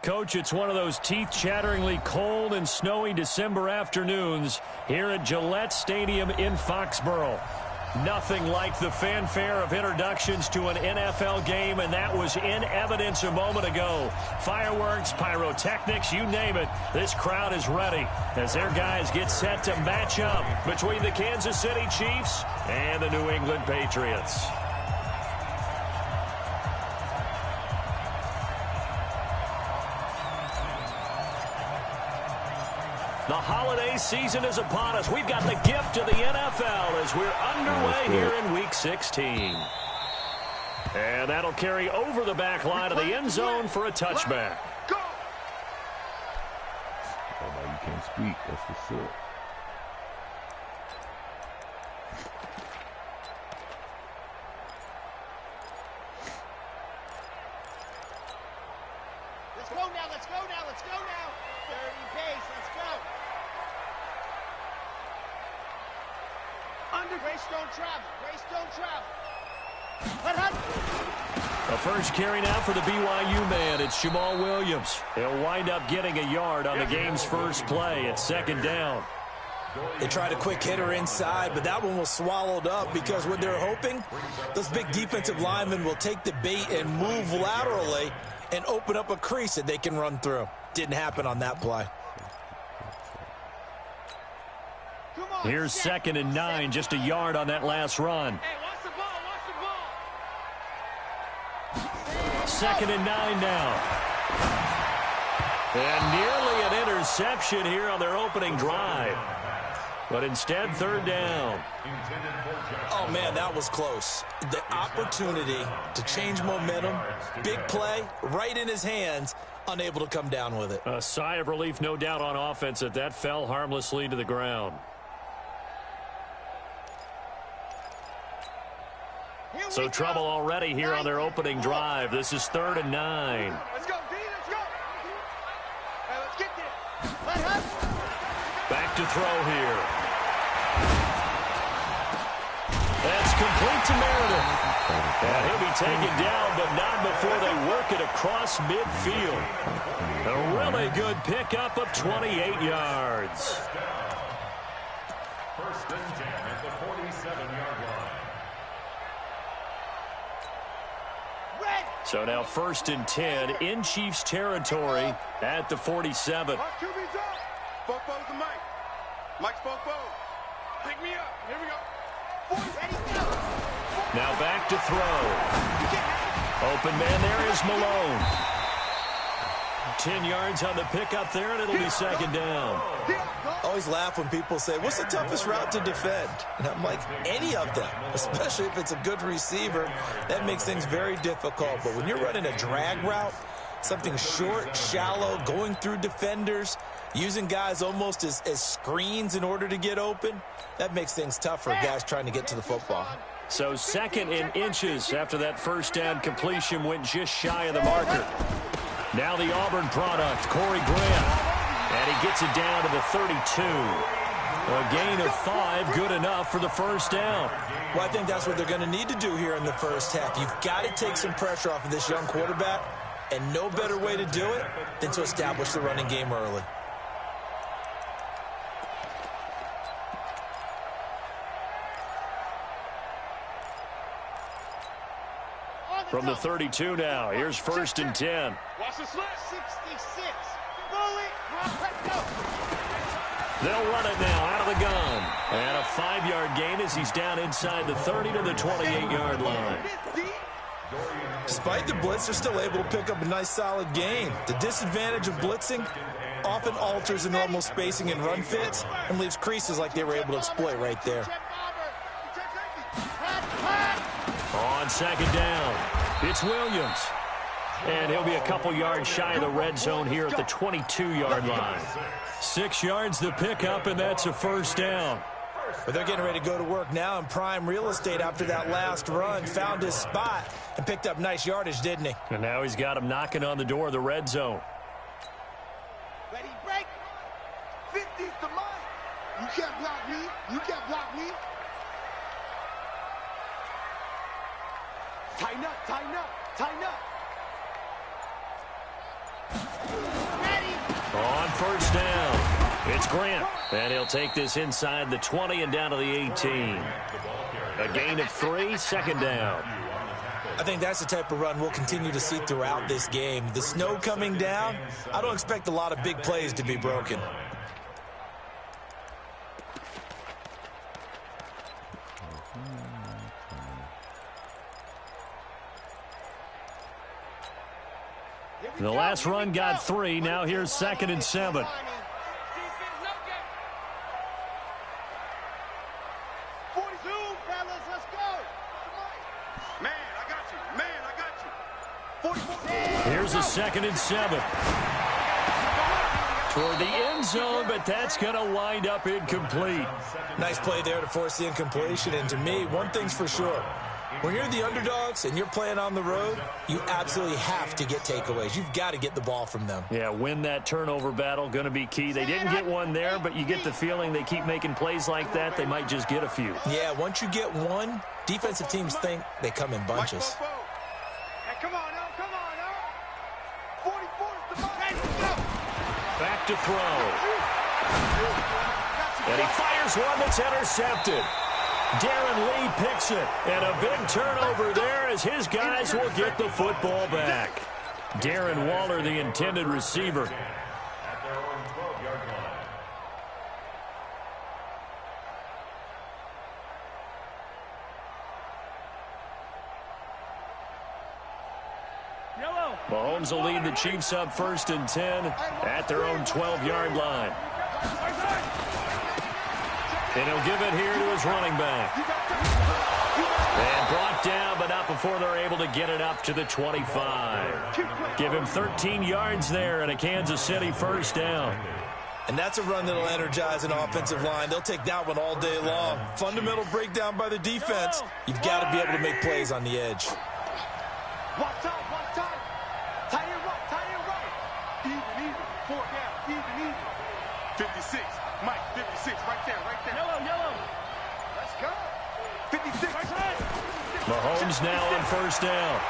Coach, it's one of those teeth-chatteringly cold and snowy December afternoons here at Gillette Stadium in Foxborough. Nothing like the fanfare of introductions to an NFL game, and that was in evidence a moment ago. Fireworks, pyrotechnics, you name it. This crowd is ready as their guys get set to match up between the Kansas City Chiefs and the New England Patriots. The holiday season is upon us. We've got the gift of the NFL as we're underway here in Week 16. And that'll carry over the back line of the end zone for a touchback. Go! You can't speak. That's the shit. Let's go now, let's go now, let's go now. 30 pace, let's go. Under Grace don't travel, Grace don't travel. The first carry now for the BYU man. It's Jamal Williams. He'll wind up getting a yard on the game's first play. It's second down. They tried a quick hitter inside, but that one was swallowed up because what they're hoping, those big defensive linemen will take the bait and move laterally and open up a crease that they can run through. Didn't happen on that play. Here's 2nd and 9, just a yard on that last run. Hey, watch the ball, watch the ball. 2nd and 9 now. And nearly an interception here on their opening drive. But instead, 3rd down. Oh, man, that was close. The opportunity to change momentum, big play, right in his hands, unable to come down with it. A sigh of relief, no doubt, on offense that fell harmlessly to the ground. So trouble already here on their opening drive. This is 3rd and 9. Let's go, D, let's go. Hey, let's get there. Back to throw here. That's complete to Meredith. And he'll be taken down, but not before they work it across midfield. A really good pickup of 28 yards. First and 10 at the 47-yard line. So now 1st and 10 in Chiefs territory at the 47. Our QB's up. Bofo's the mic. Mike's Bofo. Pick me up. Here we go. Ready, go. Now back to throw. Open man there is Malone. 10 yards on the pickup there, and it'll be 2nd down. I always laugh when people say, what's the toughest route to defend? And I'm like, any of them, especially if it's a good receiver. That makes things very difficult. But when you're running a drag route, something short, shallow, going through defenders, using guys almost as screens in order to get open, that makes things tough for guys trying to get to the football. So 2nd in inches after that first down completion went just shy of the marker. Now the Auburn product, Corey Grant. And he gets it down to the 32. A gain of 5, good enough for the first down. Well, I think that's what they're going to need to do here in the first half. You've got to take some pressure off of this young quarterback, and no better way to do it than to establish the running game early. From the 32 now, here's 1st and 10. Watch the slip. 66. Roll it. Let's go. They'll run it now out of the gun. And a 5-yard gain as he's down inside the 30 to the 28-yard line. Despite the blitz, they're still able to pick up a nice solid gain. The disadvantage of blitzing often alters the normal spacing and run fits and leaves creases like they were able to exploit right there. On 2nd down, it's Williams. And he'll be a couple yards shy of the red zone here at the 22-yard line. 6 yards the pickup, and that's a first down. But they're getting ready to go to work now in prime real estate after that last run. Found his spot and picked up nice yardage, didn't he? And now he's got him knocking on the door of the red zone. Ready, break. 50's the mic. You can't block me. You can't block me. Tighten up, tighten up, tighten up. On first down, it's Grant. And he'll take this inside the 20 and down to the 18. A gain of 3, second down. I think that's the type of run we'll continue to see throughout this game. The snow coming down, I don't expect a lot of big plays to be broken. The last run got 3. Now here's 2nd and 7. Here's a 2nd and 7. Toward the end zone, but that's going to wind up incomplete. Nice play there to force the incompletion. And to me, one thing's for sure. When you're the underdogs and you're playing on the road, you absolutely have to get takeaways. You've got to get the ball from them. Yeah, win that turnover battle, going to be key. They didn't get one there, but you get the feeling they keep making plays like that, they might just get a few. Yeah, once you get one, defensive teams think they come in bunches. Back to throw. And he fires one that's intercepted. Darren Lee picks it. And a big turnover there as his guys will get the football back. Darren Waller, the intended receiver. At their own 12-yard line. Mahomes will lead the Chiefs up 1st and 10 at their own 12-yard line. And he'll give it here to his running back. And brought down, but not before they're able to get it up to the 25. Give him 13 yards there and a Kansas City first down. And that's a run that'll energize an offensive line. They'll take that one all day long. Fundamental breakdown by the defense. You've got to be able to make plays on the edge. Watch time. Tight end right. Even. 4 down. Even. 56. Mike, 56. Right there. Yellow. Let's go. 56. Mahomes now on first down.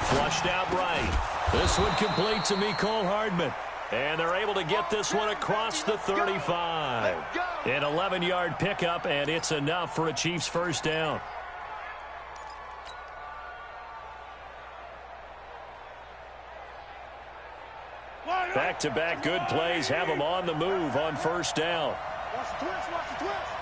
Flushed out right. This one complete to Mecole Hardman. And they're able to get this one across the 35. An 11-yard pickup, and it's enough for a Chiefs first down. Back-to-back good plays have them on the move on first down. Watch the twist.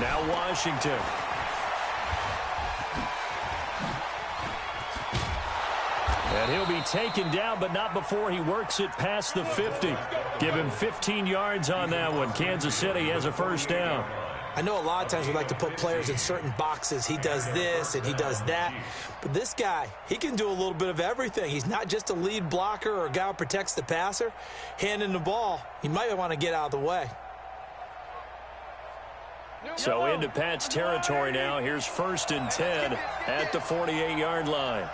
Now Washington. And he'll be taken down, but not before he works it past the 50. Give him 15 yards on that one. Kansas City has a first down. I know a lot of times we like to put players in certain boxes. He does this and he does that. But this guy, he can do a little bit of everything. He's not just a lead blocker or a guy who protects the passer. Handing the ball, he might want to get out of the way. So into Pat's territory now. Here's 1st and 10 at the 48-yard line.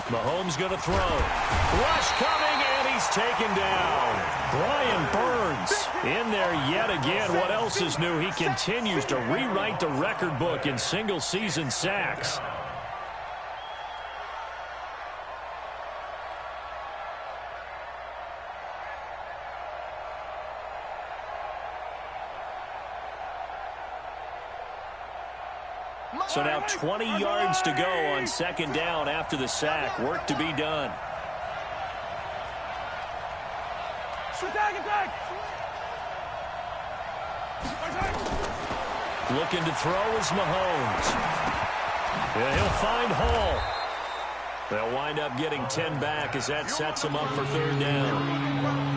Mahomes going to throw. Rush coming, and he's taken down. Brian Burns in there yet again. What else is new? He continues to rewrite the record book in single-season sacks. So now 20 yards to go on second down after the sack. Work to be done. Looking to throw is Mahomes. Yeah, he'll find Hall. They'll wind up getting 10 back as that sets them up for third down.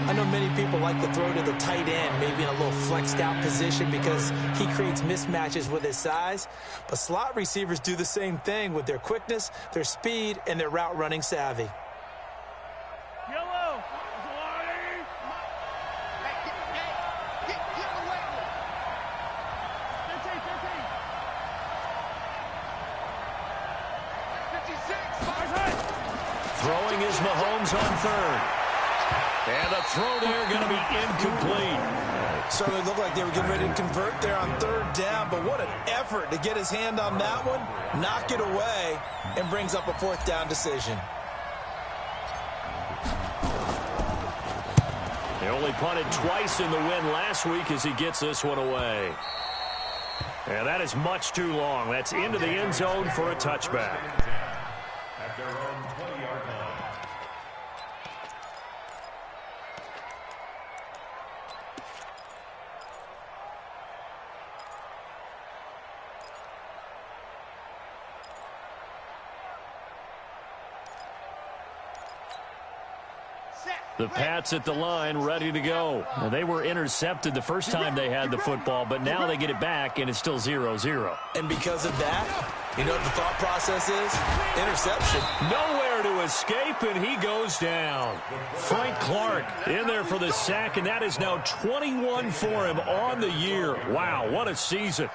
I know many people like to throw to the tight end, maybe in a little flexed out position because he creates mismatches with his size. But slot receivers do the same thing with their quickness, their speed, and their route running savvy. Yellow. Get away. 56. Throwing is Mahomes on third. And the throw there going to be incomplete. Certainly looked like they were getting ready to convert there on third down, but what an effort to get his hand on that one, knock it away, and brings up a fourth down decision. He only punted twice in the win last week as he gets this one away. And that is much too long. That's into the end zone for a touchback. At their own 20-yard line. The Pats at the line, ready to go. Now, they were intercepted the first time they had the football, but now they get it back, and it's still 0-0. And because of that, you know what the thought process is? Interception. Nowhere to escape, and he goes down. Frank Clark in there for the sack, and that is now 21 for him on the year. Wow, what a season.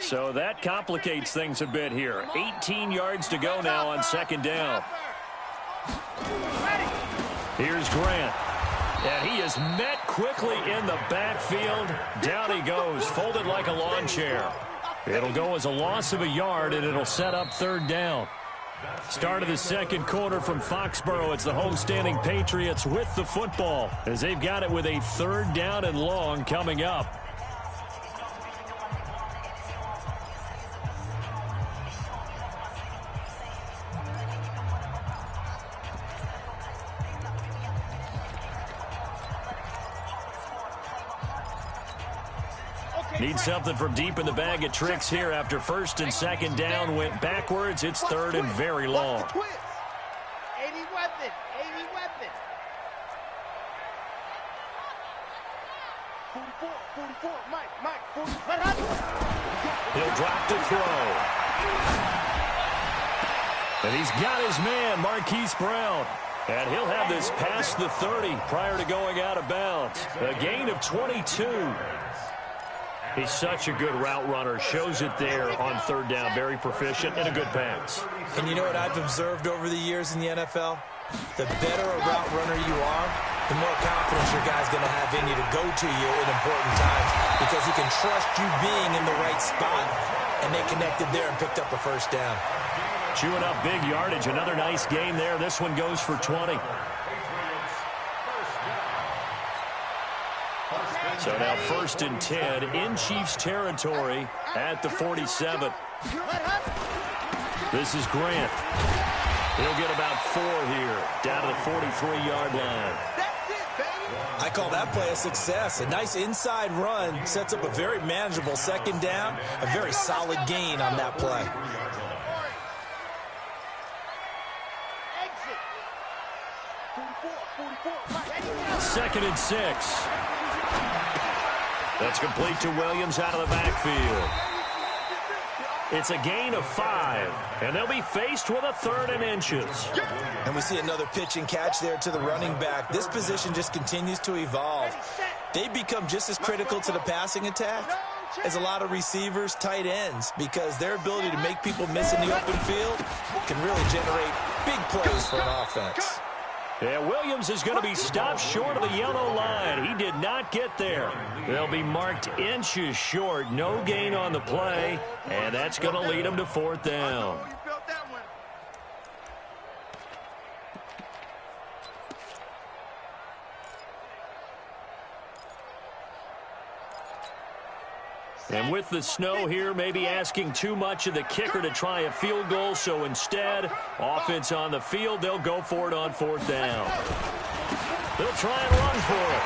So that complicates things a bit here. 18 yards to go now on second down. Here's Grant. And he is met quickly in the backfield. Down he goes, folded like a lawn chair. It'll go as a loss of a yard, and it'll set up third down. Start of the second quarter from Foxborough. It's the homestanding Patriots with the football as they've got it with a third down and long coming up. Need something from deep in the bag of tricks here after first and second down went backwards. It's third and very long. 80 weapon, 80 weapon. 44, Mike, 44. He'll drop to throw. And he's got his man, Marquise Brown. And he'll have this past the 30 prior to going out of bounds. A gain of 22. He's such a good route runner. Shows it there on third down. Very proficient and a good pass. And you know what I've observed over the years in the NFL? The better a route runner you are, the more confidence your guy's going to have in you to go to you in important times because he can trust you being in the right spot. And they connected there and picked up a first down. Chewing up big yardage. Another nice gain there. This one goes for 20. So now first and 10 in Chiefs territory at the 47. This is Grant. He'll get about 4 here, down to the 43-yard line. I call that play a success. A nice inside run sets up a very manageable second down, a very solid gain on that play. Second and 6. That's complete to Williams out of the backfield. It's a gain of 5, and they'll be faced with a third and inches. And we see another pitch and catch there to the running back. This position just continues to evolve. They become just as critical to the passing attack as a lot of receivers, tight ends, because their ability to make people miss in the open field can really generate big plays for an offense. Yeah, Williams is going to be stopped short of the yellow line. He did not get there. They'll be marked inches short. No gain on the play, and that's going to lead them to fourth down. And with the snow here, maybe asking too much of the kicker to try a field goal. So instead, offense on the field, they'll go for it on fourth down. They'll try and run for it.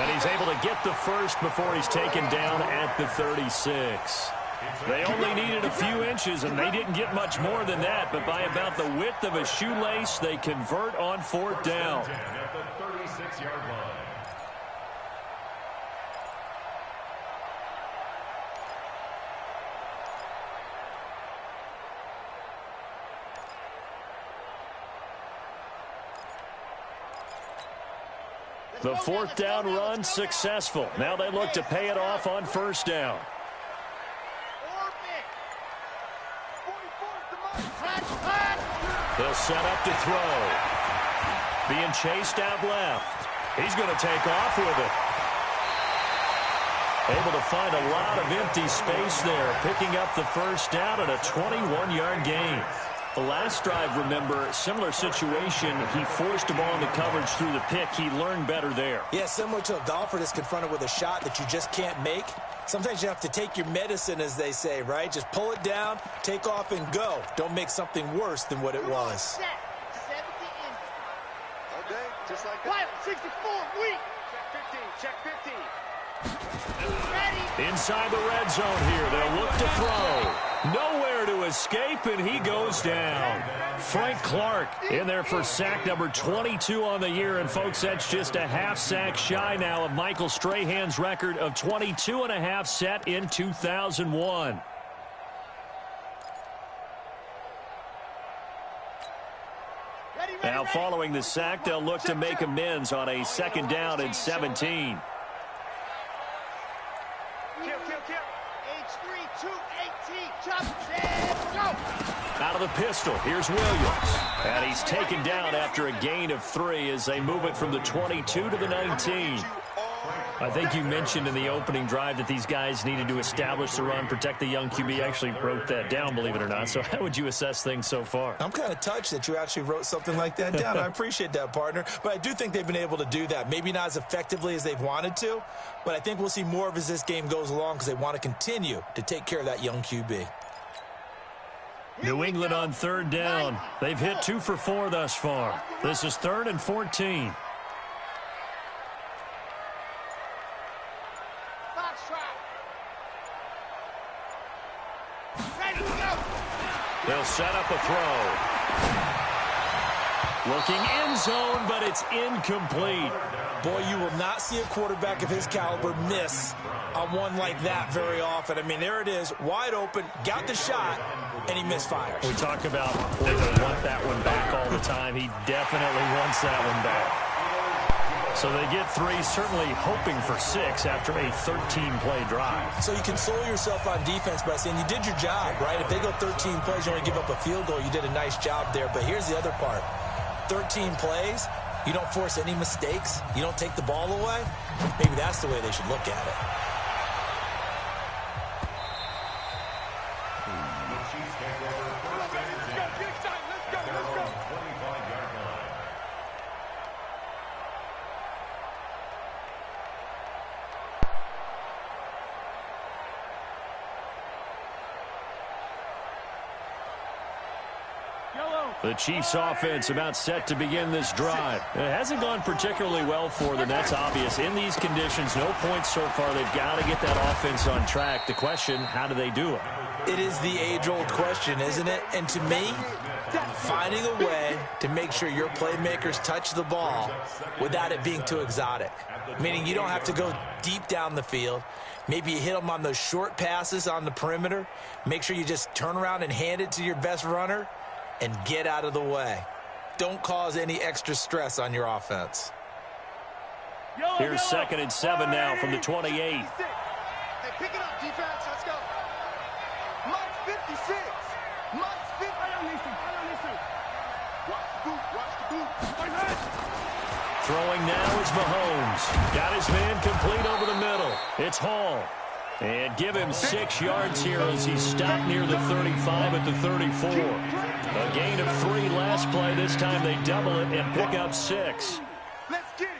And he's able to get the first before he's taken down at the 36. They only needed a few inches, and they didn't get much more than that. But by about the width of a shoelace, they convert on fourth down. At the 36-yard line. The fourth down run successful. Now they look to pay it off on first down. He'll set up to throw. Being chased out left. He's going to take off with it. Able to find a lot of empty space there, picking up the first down at a 21-yard gain. The last drive, remember, similar situation. He forced a ball into coverage through the pick. He learned better there. Yeah, similar to a golfer that's confronted with a shot that you just can't make. Sometimes you have to take your medicine, as they say, right? Just pull it down, take off, and go. Don't make something worse than what it was. Set. 70 in. All day, just like that. Quiet, 64, weak. Check 15. Ready. Inside the red zone here. They'll look to throw. Nowhere to escape, and he goes down. Frank Clark in there for sack number 22 on the year. And, folks, that's just a half sack shy now of Michael Strahan's record of 22.5 set in 2001. Now, following the sack, they'll look to make amends on a second down and 17. H3, 218, chop, set, go. Out of the pistol, here's Williams. And he's taken down after a gain of 3 as they move it from the 22 to the 19. I think you mentioned in the opening drive that these guys needed to establish the run, protect the young QB. I actually wrote that down, believe it or not. So how would you assess things so far? I'm kind of touched that you actually wrote something like that down. I appreciate that, partner. But I do think they've been able to do that. Maybe not as effectively as they've wanted to, but I think we'll see more of as this game goes along because they want to continue to take care of that young QB. New England on third down. They've hit 2 for 4 thus far. This is 3rd and 14. They'll set up a throw. Looking end zone, but it's incomplete. Boy, you will not see a quarterback of his caliber miss on one like that very often. I mean, there it is, wide open, got the shot, and he misfires. We talk about Porter want that one back all the time. He definitely wants that one back. So they get 3, certainly hoping for 6 after a 13-play drive. So you console yourself on defense by saying you did your job, right? If they go 13 plays, you only give up a field goal, you did a nice job there. But here's the other part. 13 plays, you don't force any mistakes, you don't take the ball away. Maybe that's the way they should look at it. The Chiefs offense about set to begin this drive. It hasn't gone particularly well for them. That's obvious. In these conditions, no points so far. They've got to get that offense on track. The question, how do they do it? It is the age-old question, isn't it? And to me, finding a way to make sure your playmakers touch the ball without it being too exotic. Meaning you don't have to go deep down the field. Maybe you hit them on those short passes on the perimeter. Make sure you just turn around and hand it to your best runner and get out of the way. Don't cause any extra stress on your offense. Here's 2nd and 7 now from the 28. Hey, pick it up, defense. Let's go. Mike's 56. Mike's 50. I don't listen. Watch the boot. Throwing now is Mahomes. Got his man complete over the middle. It's Hall. And give him 6 yards here as he stopped near the 35 at the 34. A gain of 3 last play. This time they double it and pick up 6. Let's get it.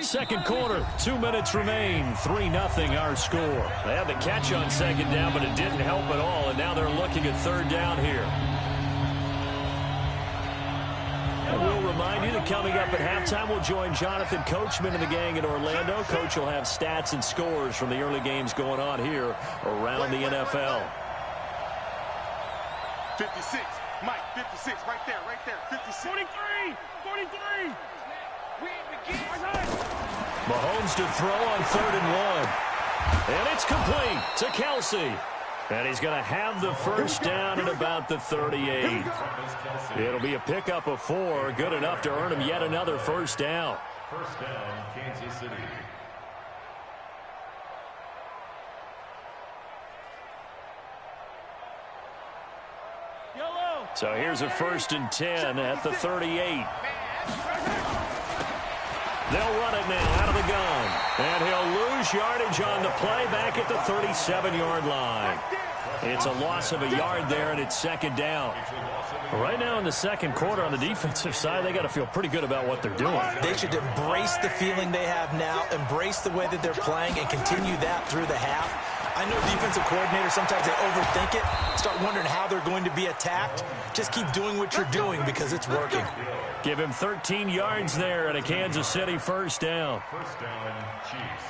Second quarter, 2 minutes remain. 3-0 our score. They had the catch on second down, but it didn't help at all. And now they're looking at third down here. And we'll remind you that coming up at halftime, we'll join Jonathan Coachman and the gang in Orlando. Coach will have stats and scores from the early games going on here around the NFL. 56. Mike, 56. Right there. 56. 43. Mahomes to throw on 3rd and 1. And it's complete to Kelsey. And he's going to have the first down at about the 38. It'll be a pickup of 4. Good enough to earn him yet another first down. First down, Kansas City. So here's a 1st and 10 at the 38. They'll run it now out of the gun. And he'll lose yardage on the play back at the 37-yard line. It's a loss of a yard there, and it's 2nd down. Right now in the 2nd quarter on the defensive side, they got to feel pretty good about what they're doing. They should embrace the feeling they have now, embrace the way that they're playing, and continue that through the half. I know defensive coordinators, sometimes they overthink it, start wondering how they're going to be attacked. Just keep doing what you're doing because it's working. Give him 13 yards there and a Kansas City 1st down. 1st down, Chiefs.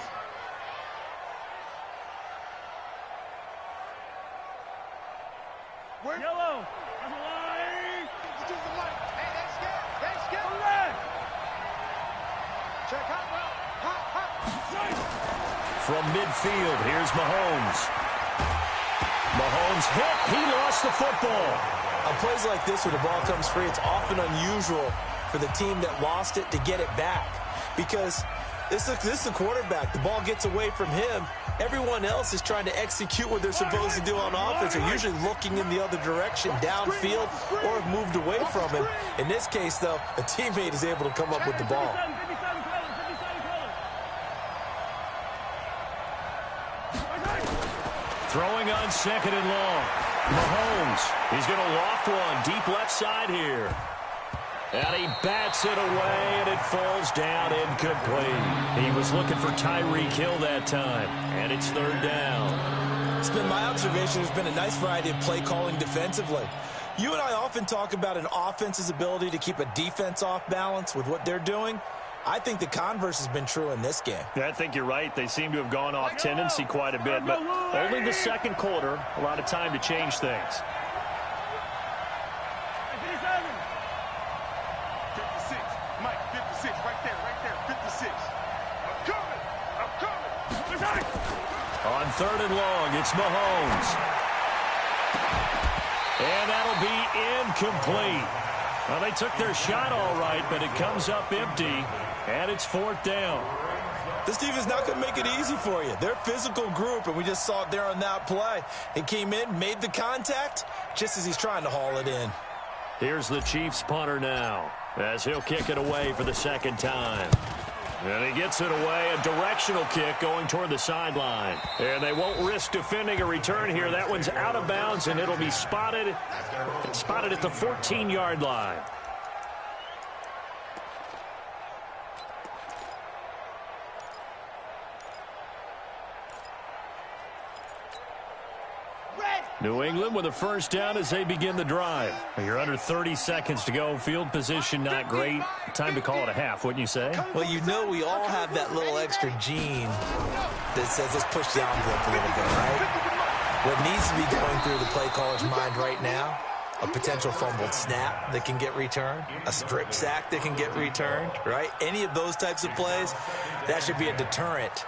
Yellow. On the line. Use the mic. Hey, that's good. That's good. Left. Check hot route. Hot. From midfield, here's Mahomes. Mahomes hit. He lost the football. On plays like this where the ball comes free, it's often unusual for the team that lost it to get it back. Because this is the quarterback. The ball gets away from him. Everyone else is trying to execute what they're supposed to do on offense. They're usually looking in the other direction, downfield, or have moved away from him. In this case, though, a teammate is able to come up with the ball. Throwing on 2nd and long. Mahomes, he's going to loft one deep left side here. And he bats it away, and it falls down incomplete. He was looking for Tyreek Hill that time, and it's 3rd down. It's been my observation. There's been a nice variety of play calling defensively. You and I often talk about an offense's ability to keep a defense off balance with what they're doing. I think the converse has been true in this game. Yeah, I think you're right. They seem to have gone off tendency quite a bit, but only the 2nd quarter, a lot of time to change things. 56. Mike, 56. Right there. 56. I'm coming. On 3rd and long, it's Mahomes. And that'll be incomplete. Well, they took their shot all right, but it comes up empty, and it's 4th down. This team is not going to make it easy for you. They're a physical group, and we just saw it there on that play. He came in, made the contact, just as he's trying to haul it in. Here's the Chiefs punter now, as he'll kick it away for the 2nd time. And he gets it away, a directional kick going toward the sideline. And they won't risk defending a return here. That one's out of bounds, and it'll be spotted at the 14-yard line. New England with a 1st down as they begin the drive. You're under 30 seconds to go. Field position not great. Time to call it a half, wouldn't you say? Well, you know we all have that little extra gene that says let's push the envelope a little bit, right? What needs to be going through the play caller's mind right now, a potential fumbled snap that can get returned, a strip sack that can get returned, right? Any of those types of plays, that should be a deterrent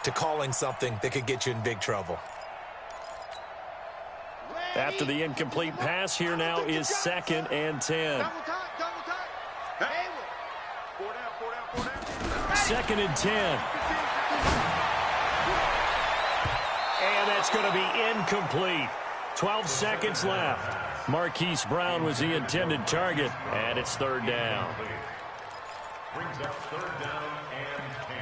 to calling something that could get you in big trouble. After the incomplete pass, here now is 2nd and 10. Double time. Hey, 4 down. 2nd and 10. And that's going to be incomplete. 12 seconds left. Marquise Brown was the intended target, and it's 3rd down. Brings up 3rd down and 10.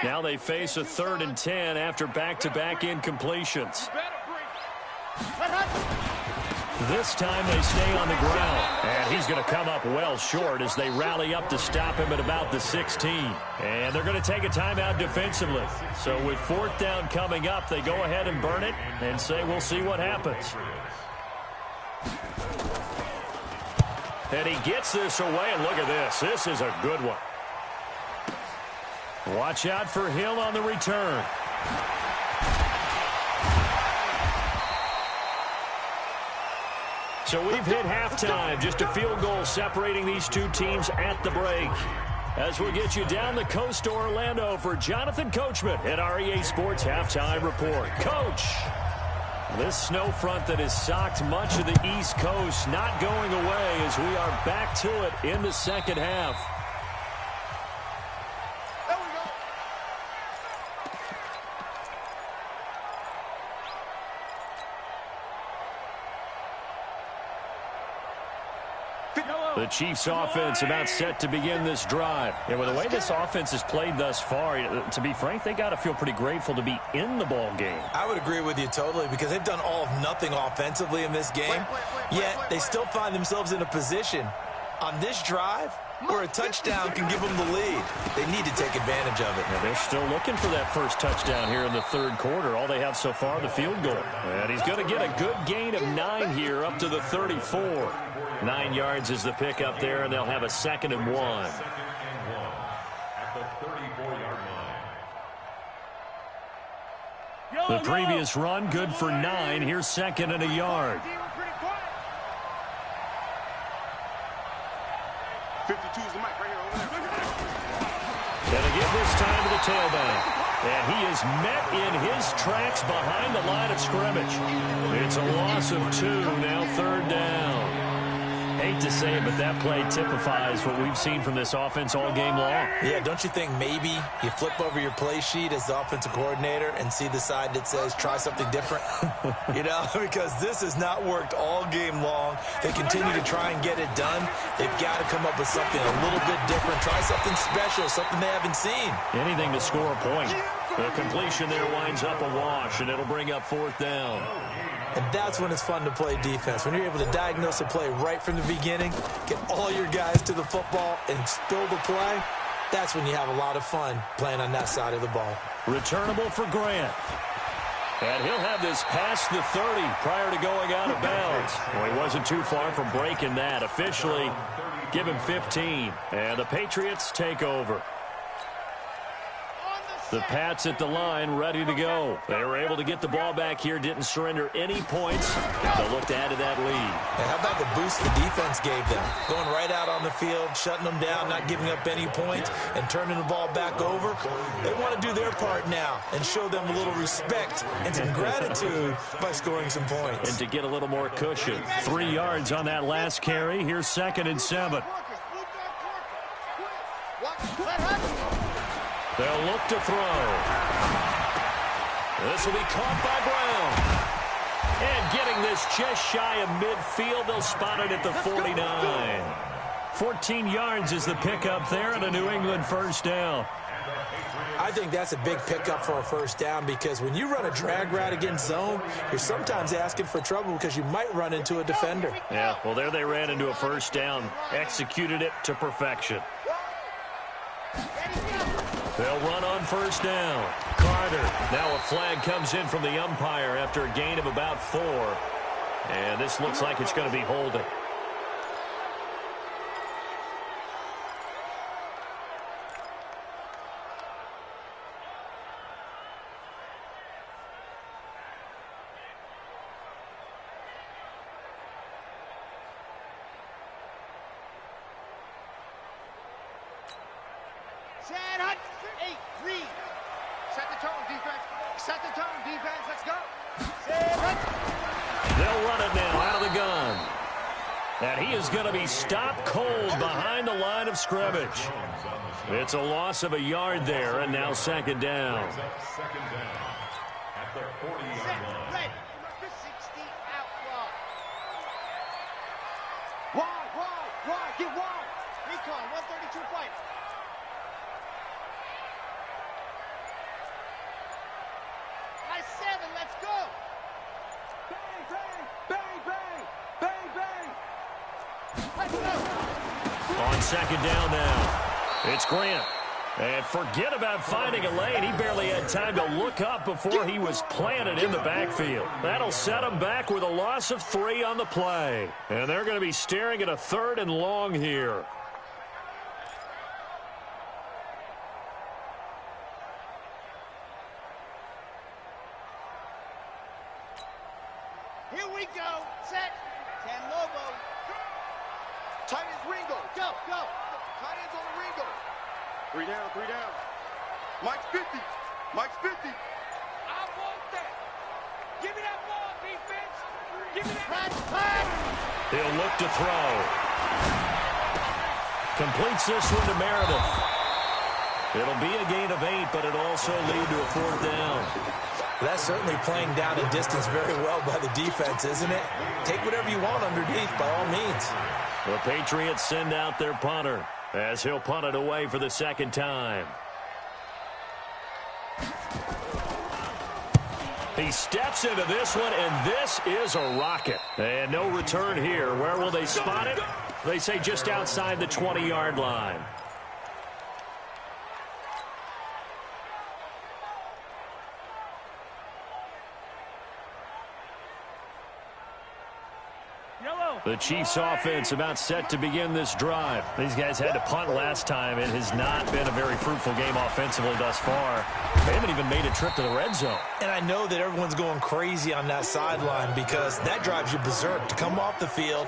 Now they face a 3rd and 10 after back-to-back incompletions. This time they stay on the ground, and he's going to come up well short as they rally up to stop him at about the 16. And they're going to take a timeout defensively. So with 4th down coming up, they go ahead and burn it and say we'll see what happens. And he gets this away, and look at this. This is a good one. Watch out for Hill on the return. So we've hit halftime. Just a field goal separating these two teams at the break. As we'll get you down the coast to Orlando for Jonathan Coachman at REA Sports Halftime Report. Coach, this snow front that has socked much of the East Coast not going away as we are back to it in the 2nd half. The Chiefs offense about set to begin this drive. And with the way this offense has played thus far, to be frank, they got to feel pretty grateful to be in the ball game. I would agree with you totally because they've done all of nothing offensively in this game, yet they still find themselves in a position on this drive where a touchdown can give them the lead. They need to take advantage of it. And they're still looking for that first touchdown here in the third quarter. All they have so far, the field goal. And he's going to get a good gain of 9 here up to the 34. 9 yards is the pickup there, and they'll have a 2nd and 1. At the 34-yard line. The previous run, good for 9. Here's 2nd and a yard. 52 is the mic right here over there. And they give this time to the tailback. And he is met in his tracks behind the line of scrimmage. It's a loss of 2, now 3rd down. Hate to say it, but that play typifies what we've seen from this offense all game long. Yeah, don't you think maybe you flip over your play sheet as the offensive coordinator and see the side that says try something different? You know, because this has not worked all game long. They continue to try and get it done. They've got to come up with something a little bit different. Try something special, something they haven't seen. Anything to score a point. The completion there winds up a wash, and it'll bring up 4th down. And that's when it's fun to play defense. When you're able to diagnose a play right from the beginning, get all your guys to the football, and spill the play, that's when you have a lot of fun playing on that side of the ball. Returnable for Grant. And he'll have this past the 30 prior to going out of bounds. Well, he wasn't too far from breaking that. Officially, give him 15. And the Patriots take over. The Pats at the line, ready to go. They were able to get the ball back here, didn't surrender any points. They'll look to add to that lead. And how about the boost the defense gave them? Going right out on the field, shutting them down, not giving up any points, and turning the ball back over. They want to do their part now and show them a little respect and some gratitude by scoring some points. And to get a little more cushion. 3 yards on that last carry. Here's 2nd and 7. They'll look to throw. This will be caught by Brown. And getting this just shy of midfield, they'll spot it at the 49. 14 yards is the pickup there and a New England first down. I think that's a big pickup for a first down because when you run a drag route against zone, you're sometimes asking for trouble because you might run into a defender. Yeah, well, there they ran into a first down. Executed it to perfection. They'll run on first down. Carter. Now a flag comes in from the umpire after a gain of about 4. And this looks like it's going to be holding. Set the tone, defense. Set the tone, defense. Let's go. They'll run it now out of the gun. And he is going to be stopped cold behind the line of scrimmage. It's a loss of a yard there, and now 2nd down. Second down at the 40-yard line. Red. Number 60 out wide. Wide. Get wide. Recon, 132 fight. High 7, let's go. Bang, bang, bang, bang, bang, bang. Let's go. On 2nd down now. It's Grant. And forget about finding a lane. He barely had time to look up before he was planted in the backfield. That'll set him back with a loss of 3 on the play. And they're going to be staring at a 3rd and long here. Here we go. Set. 10 Lobo. Tight ends Ringo. Go. Tight ends on the Ringo. 3 down, 3 down. Mike's 50. Mike's 50. I want that. Give me that ball, defense. Give me that. Pass. He'll look to throw. Completes this one to Meredith. It'll be a gain of 8, but it'll also lead to a 4th down. That's certainly playing down and distance very well by the defense, isn't it? Take whatever you want underneath, by all means. The Patriots send out their punter as he'll punt it away for the 2nd time. He steps into this one, and this is a rocket. And no return here. Where will they spot it? They say just outside the 20-yard line. The Chiefs offense about set to begin this drive. These guys had to punt last time. It has not been a very fruitful game offensively thus far. They haven't even made a trip to the red zone. And I know that everyone's going crazy on that sideline because that drives you berserk to come off the field,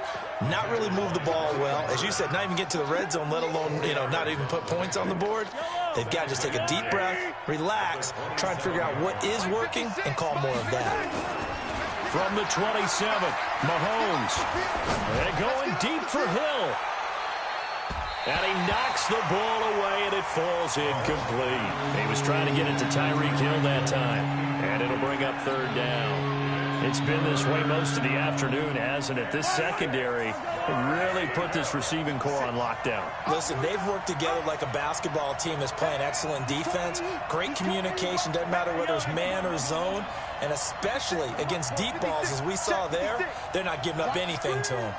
not really move the ball well. As you said, not even get to the red zone, let alone, not even put points on the board. They've got to just take a deep breath, relax, try and figure out what is working, and call more of that. From the 27, Mahomes. They're going deep for Hill. And he knocks the ball away, and it falls incomplete. He was trying to get it to Tyreek Hill that time, and it'll bring up 3rd down. It's been this way most of the afternoon, hasn't it? This secondary really put this receiving core on lockdown. Listen, they've worked together like a basketball team that's playing excellent defense. Great communication, doesn't matter whether it's man or zone. And especially against deep balls, as we saw there, they're not giving up anything to them.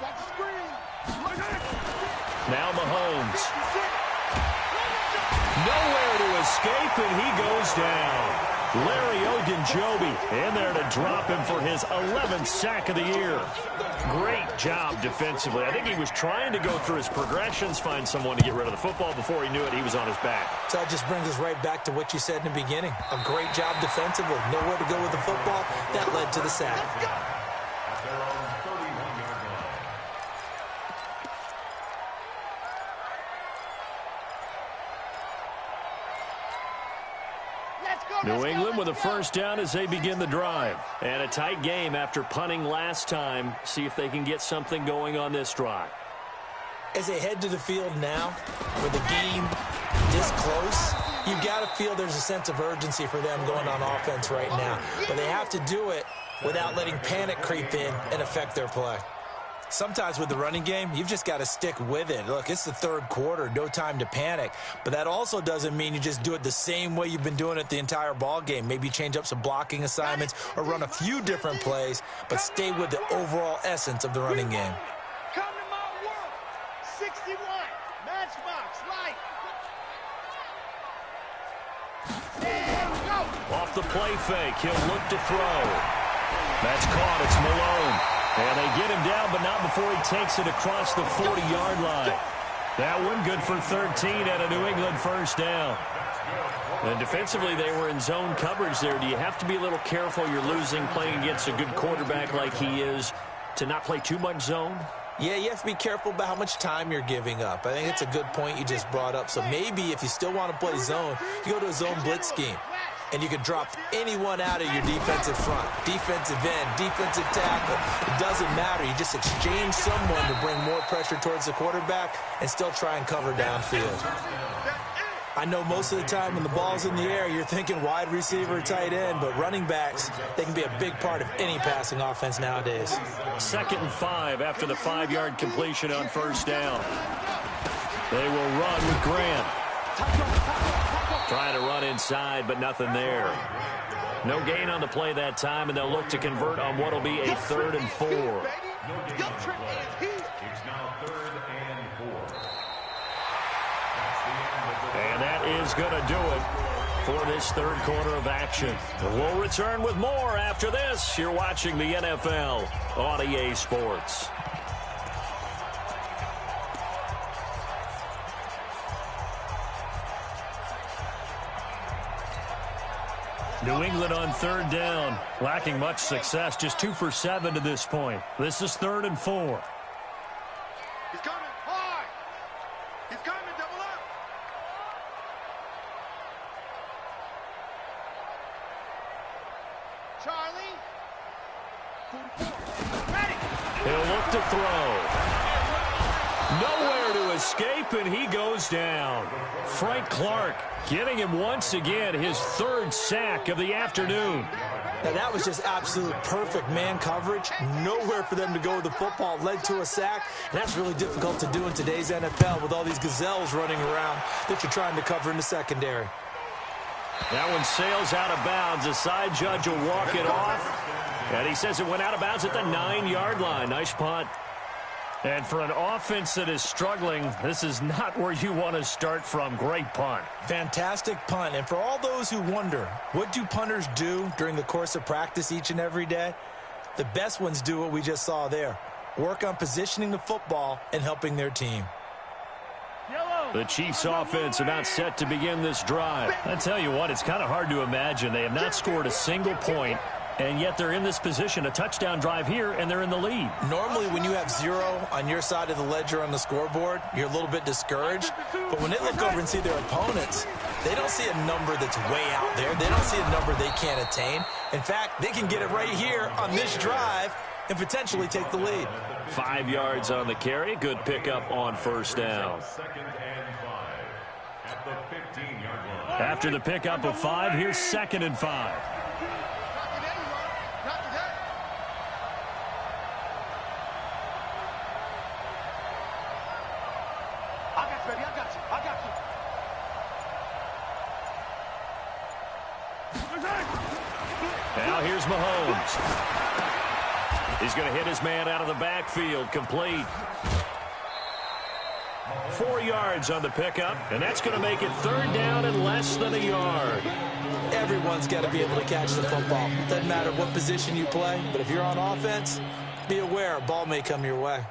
Now Mahomes. Nowhere to escape, and he goes down. Larry Ogunjobi in there to drop him for his 11th sack of the year. Great job defensively. I think he was trying to go through his progressions, find someone to get rid of the football. Before he knew it, he was on his back. So that just brings us right back to what you said in the beginning. A great job defensively. Nowhere to go with the football. That led to the sack. New England with a 1st down as they begin the drive. And a tight game after punting last time. See if they can get something going on this drive. As they head to the field now, with the game this close, you've got to feel there's a sense of urgency for them going on offense right now. But they have to do it without letting panic creep in and affect their play. Sometimes with the running game, you've just got to stick with it. Look, it's the 3rd quarter, no time to panic. But that also doesn't mean you just do it the same way you've been doing it the entire ball game. Maybe change up some blocking assignments or run a few different plays, but stay with the overall essence of the running game. Come to my world. 61. Matchbox. Light. And go. Off the play fake, he'll look to throw. That's caught. It's Malone. And they get him down, but not before he takes it across the 40-yard line. That one good for 13 and a New England 1st down. And defensively, they were in zone coverage there. Do you have to be a little careful? You're losing playing against a good quarterback like he is to not play too much zone? Yeah, you have to be careful about how much time you're giving up. I think it's a good point you just brought up. So maybe if you still want to play zone, you go to a zone blitz scheme. And you can drop anyone out of your defensive front. Defensive end, defensive tackle. It doesn't matter. You just exchange someone to bring more pressure towards the quarterback and still try and cover downfield. I know most of the time when the ball's in the air, you're thinking wide receiver, tight end, but running backs, they can be a big part of any passing offense nowadays. 2nd and 5 after the 5-yard completion on 1st down. They will run with Grant. Trying to run inside, but nothing there. No gain on the play that time, and they'll look to convert on what will be a 3rd and 4. It's now 3rd and 4. And that is going to do it for this 3rd quarter of action. We'll return with more after this. You're watching the NFL on EA Sports. New England on 3rd down, lacking much success, just 2 for 7 to this point. This is 3rd and 4. He's coming. Hard. He's coming. Double up. Charlie. He'll look to throw. Nowhere to escape, and he goes down. Frank Clark getting him once again his third sack of the afternoon. Now, that was just absolute perfect man coverage. Nowhere for them to go with the football. Led to a sack, and that's really difficult to do in today's NFL with all these gazelles running around that you're trying to cover in the secondary. That one sails out of bounds. The side judge will walk it off, and he says it went out of bounds at the 9-yard line. Nice punt. And for an offense that is struggling, this is not where you want to start from. Great punt. Fantastic punt. And for all those who wonder, what do punters do during the course of practice each and every day? The best ones do what we just saw there. Work on positioning the football and helping their team. The Chiefs offense about set to begin this drive. I tell you what, it's kind of hard to imagine. They have not scored a single point, and yet they're in this position, a touchdown drive here, and they're in the lead. Normally, when you have 0 on your side of the ledger on the scoreboard, you're a little bit discouraged. But when they look over and see their opponents, they don't see a number that's way out there. They don't see a number they can't attain. In fact, they can get it right here on this drive and potentially take the lead. 5 yards on the carry. Good pickup on first down. After the pickup of 5, here's 2nd and 5. Now here's Mahomes. He's going to hit his man out of the backfield. Complete. 4 yards on the pickup, and that's going to make it 3rd down and less than a yard. Everyone's got to be able to catch the football. Doesn't matter what position you play, but if you're on offense, be aware a ball may come your way.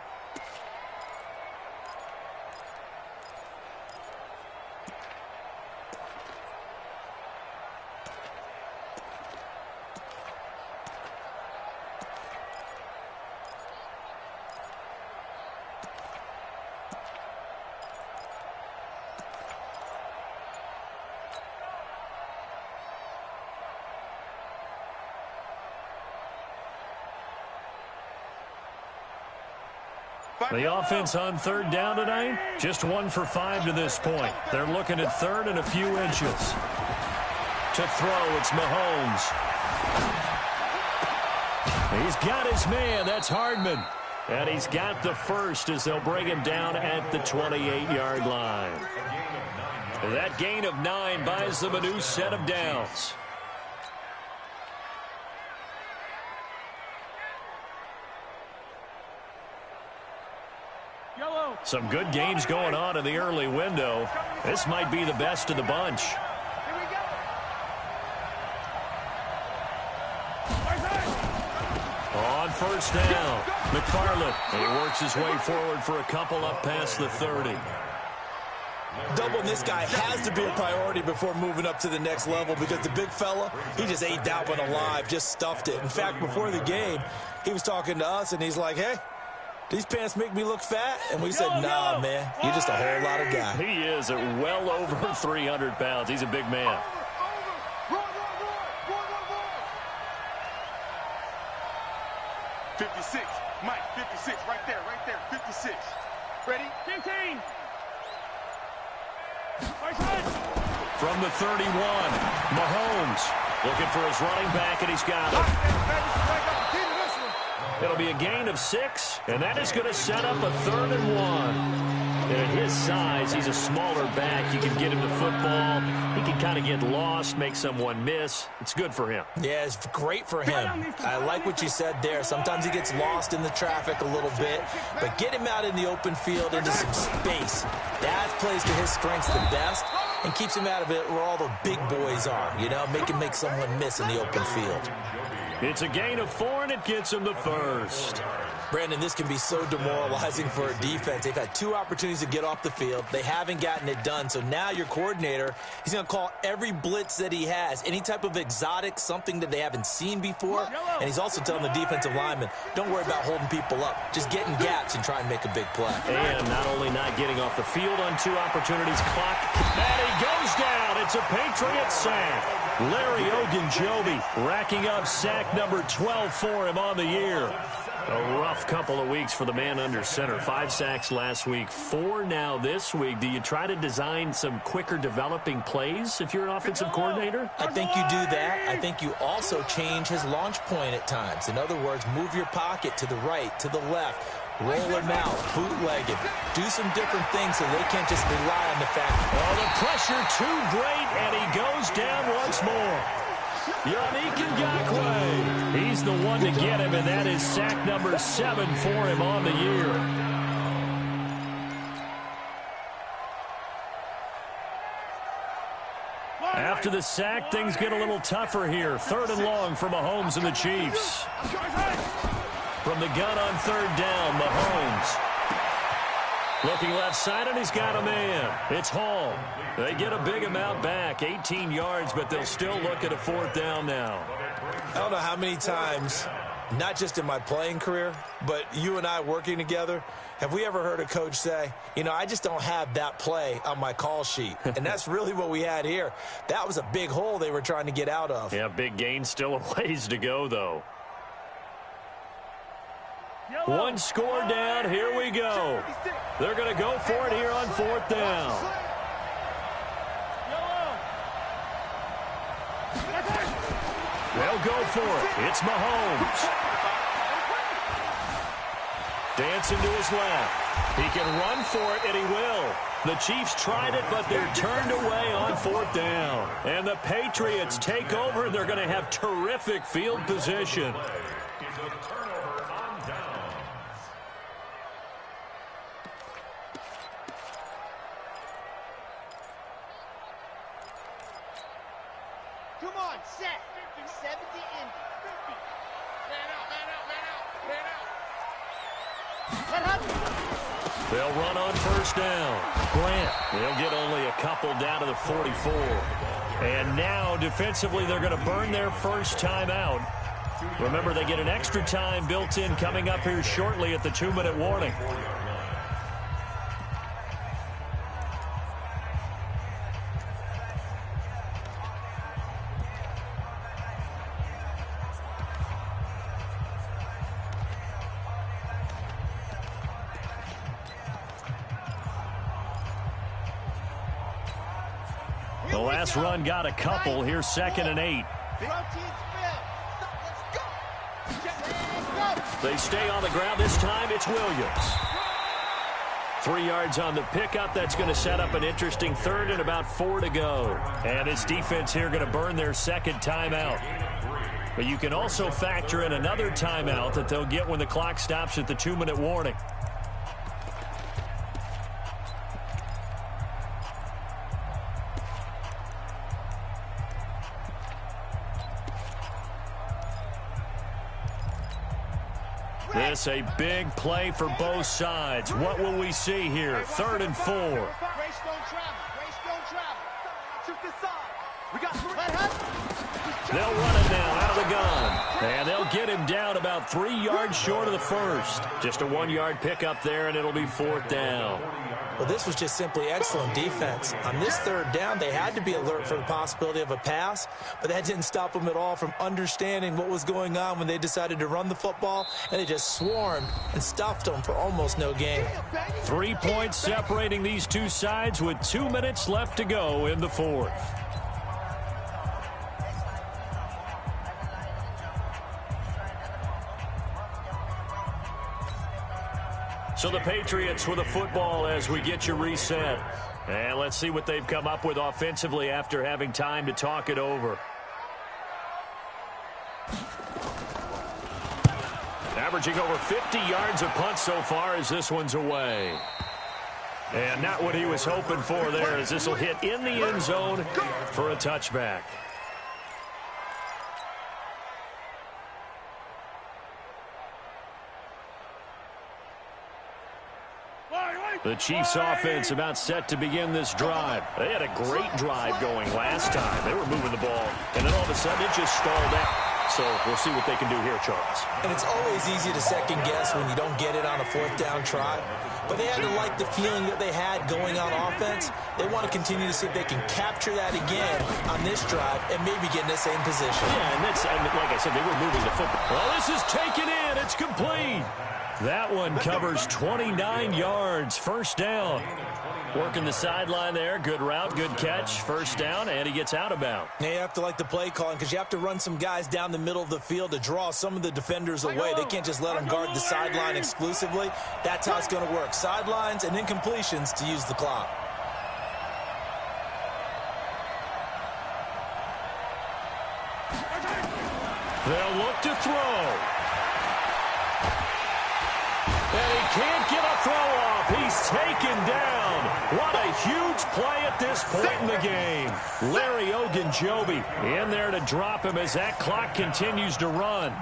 The offense on 3rd down tonight, just 1 for 5 to this point. They're looking at 3rd and a few inches. To throw, it's Mahomes. He's got his man. That's Hardman. And he's got the first as they'll bring him down at the 28-yard line. That gain of 9 buys them a new set of downs. Some good games going on in the early window. This might be the best of the bunch. On 1st down, McFarland. And he works his way forward for a couple up past the 30. Doubling this guy has to be a priority before moving up to the next level because the big fella, he just ate that one alive, just stuffed it. In fact, before the game, he was talking to us, and he's like, hey, these pants make me look fat? And we said, nah, man, you're just a whole lot of guy. He is at well over 300 pounds. He's a big man. 56, Mike, 56, right there, 56. Ready? 15. From the 31, Mahomes looking for his running back, and he's got it. It'll be a gain of 6, and that is going to set up a 3rd and 1. And at his size, he's a smaller back. You can get him the football. He can kind of get lost, make someone miss. It's good for him. Yeah, it's great for him. I like what you said there. Sometimes he gets lost in the traffic a little bit, but get him out in the open field into some space. That plays to his strengths the best and keeps him out of it where all the big boys are, you know, make someone miss in the open field. It's a gain of 4, and it gets him the first. Brandon, this can be so demoralizing for a defense. They've had 2 opportunities to get off the field. They haven't gotten it done. So now your coordinator, he's going to call every blitz that he has, any type of exotic, something that they haven't seen before. And he's also telling the defensive lineman, don't worry about holding people up. Just get in gaps and try and make a big play. And not only not getting off the field on 2 opportunities, clock, and he goes down. It's a Patriot sack. Larry Ogunjobi racking up sack number 12 for him on the year. A rough couple of weeks for the man under center. 5 sacks last week, 4 now this week. Do you try to design some quicker developing plays if you're an offensive coordinator? I think you do that. I think you also change his launch point at times. In other words, move your pocket to the right, to the left, roll him out, bootleg it. Do some different things so they can't just rely on the fact. Oh, the pressure too great, and he goes down once more. Yannick Ngakoue. He's the one to get him, and that is sack number 7 for him on the year. After the sack, things get a little tougher here. 3rd and long for Mahomes and the Chiefs. From the gun on 3rd down, Mahomes. Looking left side, and he's got a man. It's Hall. They get a big amount back, 18 yards, but they'll still look at a 4th down now. I don't know how many times, not just in my playing career, but you and I working together, have we ever heard a coach say, you know, I just don't have that play on my call sheet. And that's really what we had here. That was a big hole they were trying to get out of. Yeah, big gain, still a ways to go, though. 1 score down, here we go. They're going to go for it here on 4th down. They'll go for it. It's Mahomes. Dancing to his left. He can run for it, and he will. The Chiefs tried it, but they're turned away on 4th down. And the Patriots take over. They're going to have terrific field position. Come on, set. 70 in. Man out. They'll run on 1st down. Grant. They'll get only a couple down to the 44. And now, defensively, they're going to burn their first timeout. Remember, they get an extra time built in coming up here shortly at the 2-minute warning. The last run got a couple. Here's 2nd and 8. They stay on the ground. This time it's Williams. 3 yards on the pickup. That's going to set up an interesting 3rd and about 4 to go. And this defense here going to burn their 2nd timeout. But you can also factor in another timeout that they'll get when the clock stops at the 2-minute warning. This a big play for both sides. What will we see here? 3rd and 4. Race don't travel. Shoot this side. We got They'll run it now out of the gun. And they'll get him down about 3 yards short of the first. Just a 1-yard pickup there, and it'll be 4th down. Well, this was just simply excellent defense. On this 3rd down, they had to be alert for the possibility of a pass, but that didn't stop them at all from understanding what was going on when they decided to run the football, and they just swarmed and stuffed them for almost no gain. 3 points separating these two sides with 2 minutes left to go in the 4th. So the Patriots with a football as we get you reset. And let's see what they've come up with offensively after having time to talk it over. Averaging over 50 yards a punt so far as this one's away. And not what he was hoping for there, as this will hit in the end zone for a touchback. The Chiefs offense about set to begin this drive. They had a great drive going last time. They were moving the ball, and then all of a sudden it just stalled out. So we'll see what they can do here, Charles. And it's always easy to second guess when you don't get it on a 4th down try. But they had to like the feeling that they had going on offense. They want to continue to see if they can capture that again on this drive and maybe get in the same position. Yeah, and like I said, they were moving the football. Well, this is taken in. and it's complete. That one covers 29 yards, first down. Working the sideline there. Good route, good catch. First down, and he gets out of bounds. Now you have to like the play calling because you have to run some guys down the middle of the field to draw some of the defenders away. They can't just let them guard the sideline exclusively. That's how it's going to work. Sidelines and incompletions to use the clock. They'll look to throw. And he can't get a throw off. He's taken down. What a huge play at this point in the game. Larry Ogunjobi in there to drop him as that clock continues to run.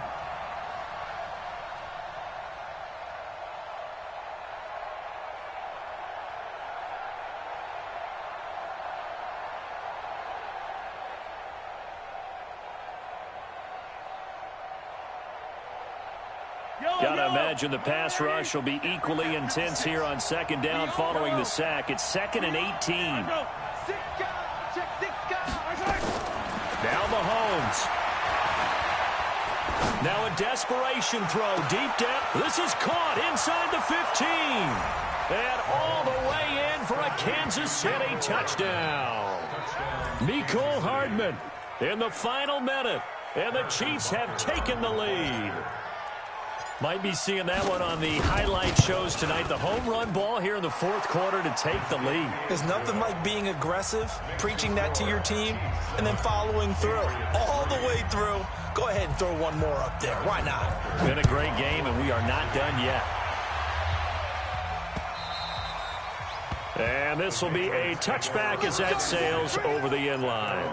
Gotta imagine the pass rush will be equally intense here on second down following the sack. It's 2nd and 18. Now Mahomes. Now a desperation throw deep down. This is caught inside the 15. And all the way in for a Kansas City touchdown. Mecole Hardman in the final minute. And the Chiefs have taken the lead. Might be seeing that one on the highlight shows tonight. The home run ball here in the fourth quarter to take the lead. There's nothing like being aggressive, preaching that to your team, and then following through. All the way through. Go ahead and throw one more up there. Why not? Been a great game, and we are not done yet. And this will be a touchback as that sails over the end line.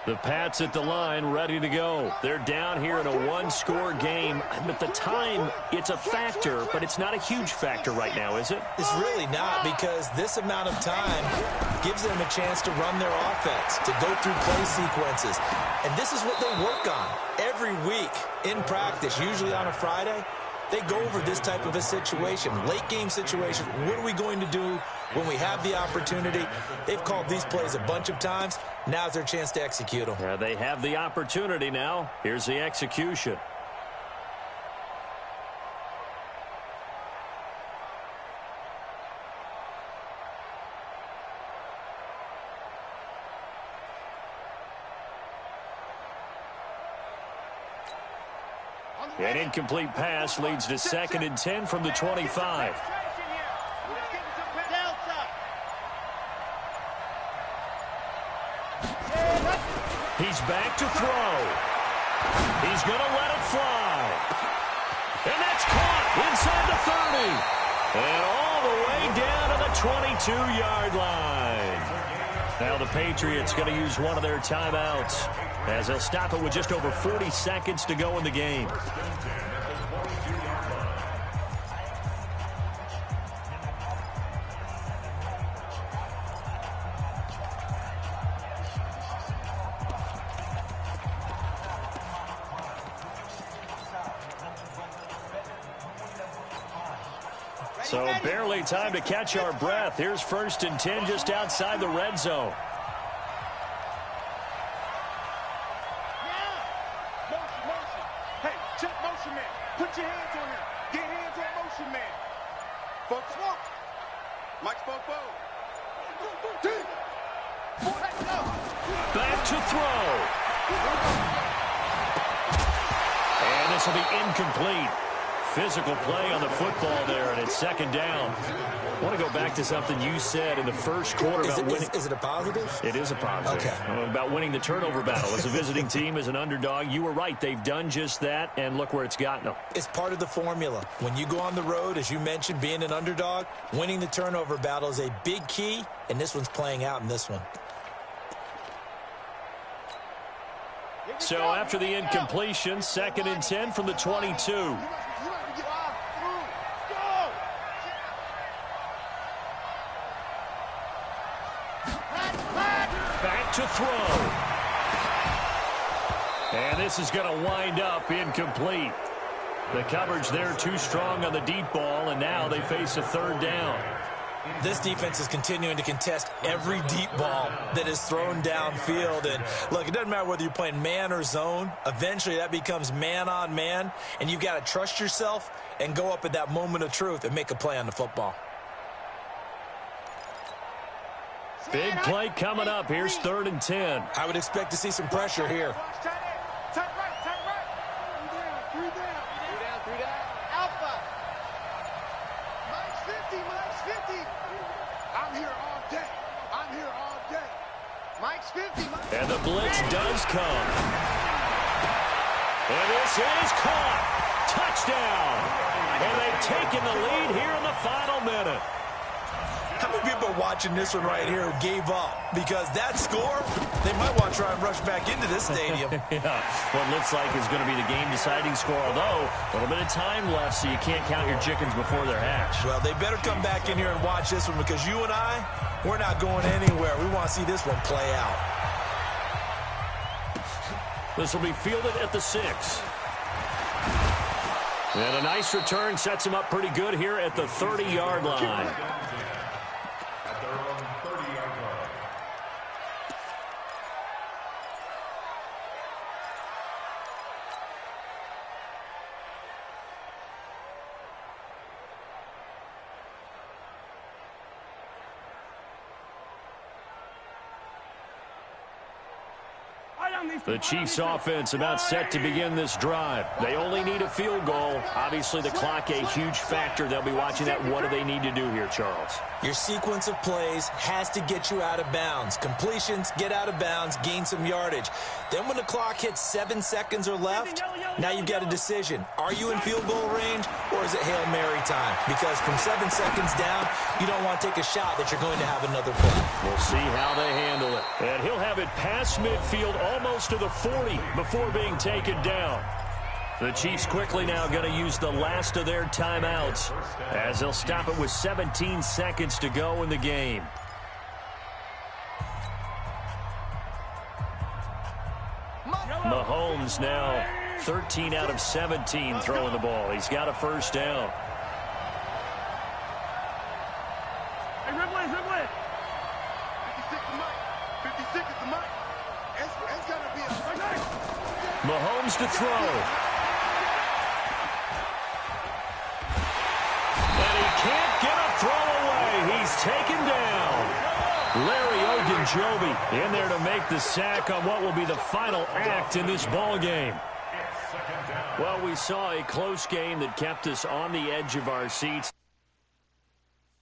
The Pats at the line, ready to go. They're down here in a one-score game. But the time, it's a factor, but it's not a huge factor right now, is it? It's really not, because this amount of time gives them a chance to run their offense, to go through play sequences. And this is what they work on every week in practice, usually on a Friday. They go over this type of a situation, late-game situation. What are we going to do when we have the opportunity? They've called these plays a bunch of times. Now's their chance to execute them. Yeah, they have the opportunity now. Here's the execution. An incomplete pass leads to 2nd and 10 from the 25. He's back to throw. He's going to let it fly. And that's caught inside the 30. And all the way down to the 22-yard line. Now the Patriots going to use one of their timeouts as they'll stop it with just over 40 seconds to go in the game. So barely time to catch our breath. Here's 1st and 10 just outside the red zone. Motion. Hey, check motion man. Put your hands on him. Get hands on motion man. Folks, smoke. Mike spoke forward. Back to throw. And this will be incomplete. Physical play on the football there, and it's 2nd down. I want to go back to something you said in the first quarter about winning. Is it a positive? It is a positive. Okay. About winning the turnover battle. As a visiting team, as an underdog, you were right. They've done just that, and look where it's gotten them. It's part of the formula. When you go on the road, as you mentioned, being an underdog, winning the turnover battle is a big key, and this one's playing out in this one. So after the incompletion, 2nd and 10 from the 22. Back to throw. And this is going to wind up incomplete. The coverage there too strong on the deep ball, and now they face a 3rd down. This defense is continuing to contest every deep ball that is thrown downfield. And look, it doesn't matter whether you're playing man or zone. Eventually that becomes man on man, and you've got to trust yourself and go up at that moment of truth and make a play on the football. Big play coming up. Here's 3rd and 10. I would expect to see some pressure here. And the blitz does come. And this is caught. Touchdown. And they've taken the lead here in the final minute. How many people watching this one right here gave up? Because that score, they might want to try and rush back into this stadium. Yeah, what looks like is going to be the game-deciding score, although a little bit of time left, so you can't count your chickens before they're hatched. Well, they better come back in here and watch this one, because you and I, we're not going anywhere. We want to see this one play out. This will be fielded at the 6. And a nice return sets him up pretty good here at the 30-yard line. At their own 30-yard line. The Chiefs offense about set to begin this drive. They only need a field goal. Obviously, the clock a huge factor. They'll be watching that. What do they need to do here, Charles? Your sequence of plays has to get you out of bounds. Completions, get out of bounds, gain some yardage. Then when the clock hits 7 seconds or left, now you've got a decision. Are you in field goal range, or is it Hail Mary time? Because from 7 seconds down, you don't want to take a shot that you're going to have another play. We'll see how they handle it. And he'll have it past midfield, almost to the 40 before being taken down. The Chiefs quickly now going to use the last of their timeouts as they'll stop it with 17 seconds to go in the game. Mahomes now 13 out of 17 throwing the ball. He's got a first down. Hey, Ridley. 56 is Mike. 56 is the Mike. It's got to be a... Mahomes to throw. And he can't get a throw away. He's taken down. Larry Ogunjobi in there to make the sack on what will be the final act in this ball game. Well, we saw a close game that kept us on the edge of our seats.